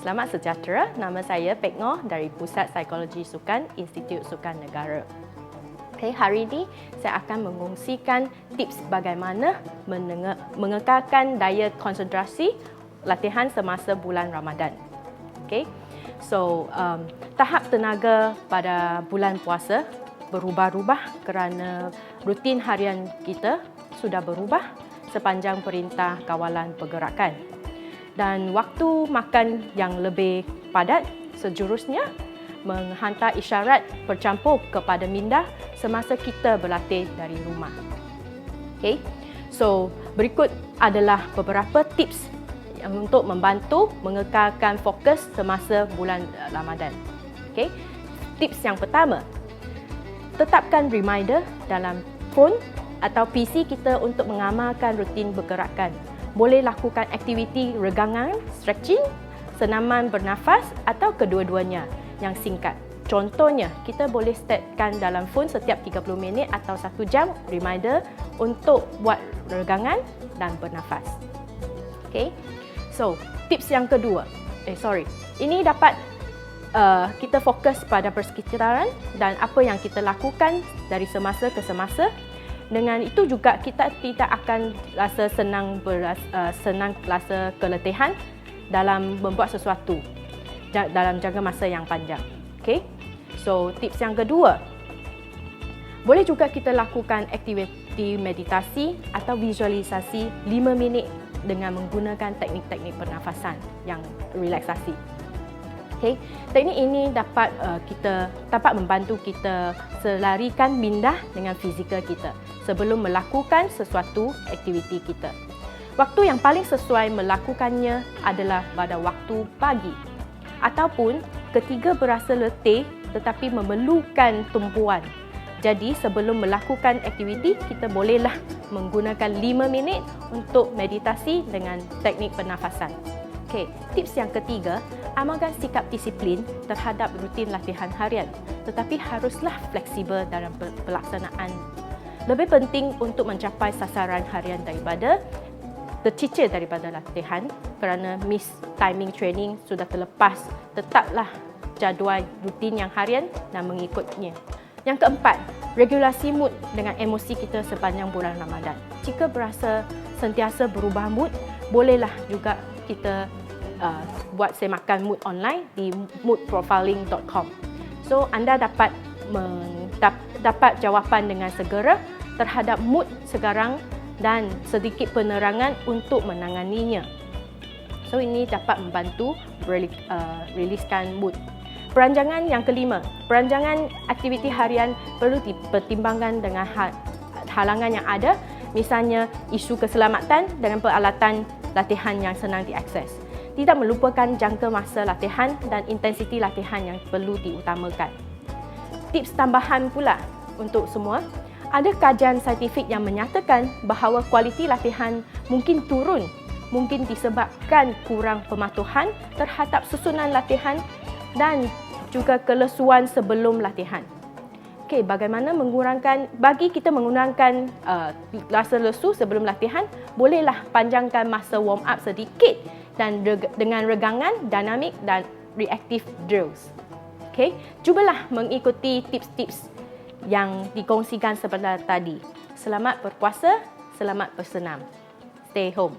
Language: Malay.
Selamat sejahtera, nama saya Pek Ngoh dari Pusat Psikologi Sukan Institut Sukan Negara. Okay, hari ini saya akan mengongsikan tips bagaimana mengekalkan daya konsentrasi latihan semasa bulan Ramadan. Okay, so tahap tenaga pada bulan puasa berubah-ubah kerana rutin harian kita sudah berubah sepanjang Perintah Kawalan Pergerakan. Dan waktu makan yang lebih padat sejurusnya menghantar isyarat bercampur kepada minda semasa kita berlatih dari rumah. Okay, so berikut adalah beberapa tips untuk membantu mengekalkan fokus semasa bulan Ramadan. Okay, tips yang pertama, tetapkan reminder dalam phone atau PC kita untuk mengamalkan rutin pergerakan. Boleh lakukan aktiviti regangan, stretching, senaman bernafas atau kedua-duanya yang singkat. Contohnya, kita boleh setkan dalam phone setiap 30 minit atau 1 jam reminder untuk buat regangan dan bernafas. Okay. So, tips yang kedua. Ini dapat kita fokus pada persekitaran dan apa yang kita lakukan dari semasa ke semasa. Dengan itu juga kita tidak akan rasa senang rasa keletihan dalam membuat sesuatu dalam jangka masa yang panjang. Okay? So, tips yang kedua, boleh juga kita lakukan aktiviti meditasi atau visualisasi 5 minit dengan menggunakan teknik-teknik pernafasan yang relaksasi. Okay. Teknik ini dapat membantu kita selarikan minda dengan fizikal kita sebelum melakukan sesuatu aktiviti kita. Waktu yang paling sesuai melakukannya adalah pada waktu pagi ataupun ketika berasa letih tetapi memerlukan tumpuan. Jadi sebelum melakukan aktiviti, kita bolehlah menggunakan 5 minit untuk meditasi dengan teknik pernafasan. Okay. Tips yang ketiga, amalkan sikap disiplin terhadap rutin latihan harian, tetapi haruslah fleksibel dalam pelaksanaan. Lebih penting untuk mencapai sasaran harian daripada tercicir daripada latihan kerana miss timing training sudah terlepas. Tetaplah jadual rutin yang harian dan mengikutnya. Yang keempat, regulasi mood dengan emosi kita sepanjang bulan Ramadan. Jika berasa sentiasa berubah mood, bolehlah juga kita buat semakan mood online di moodprofiling.com. So, anda dapat jawapan dengan segera terhadap mood sekarang dan sedikit penerangan untuk menanganinya. So, ini dapat membantu riliskan mood. Perancangan yang kelima, perancangan aktiviti harian perlu dipertimbangkan dengan halangan yang ada, misalnya isu keselamatan dengan peralatan latihan yang senang diakses. Tidak melupakan jangka masa latihan dan intensiti latihan yang perlu diutamakan. Tips tambahan pula untuk semua, ada kajian saintifik yang menyatakan bahawa kualiti latihan mungkin turun, mungkin disebabkan kurang pematuhan terhadap susunan latihan dan juga kelesuan sebelum latihan. Okey, bagaimana bagi kita mengurangkan rasa lesu sebelum latihan, bolehlah panjangkan masa warm up sedikit dan dengan regangan, dinamik dan reactive drills. Okey, cubalah mengikuti tips-tips yang dikongsikan sebentar tadi. Selamat berpuasa, selamat bersenam. Stay home.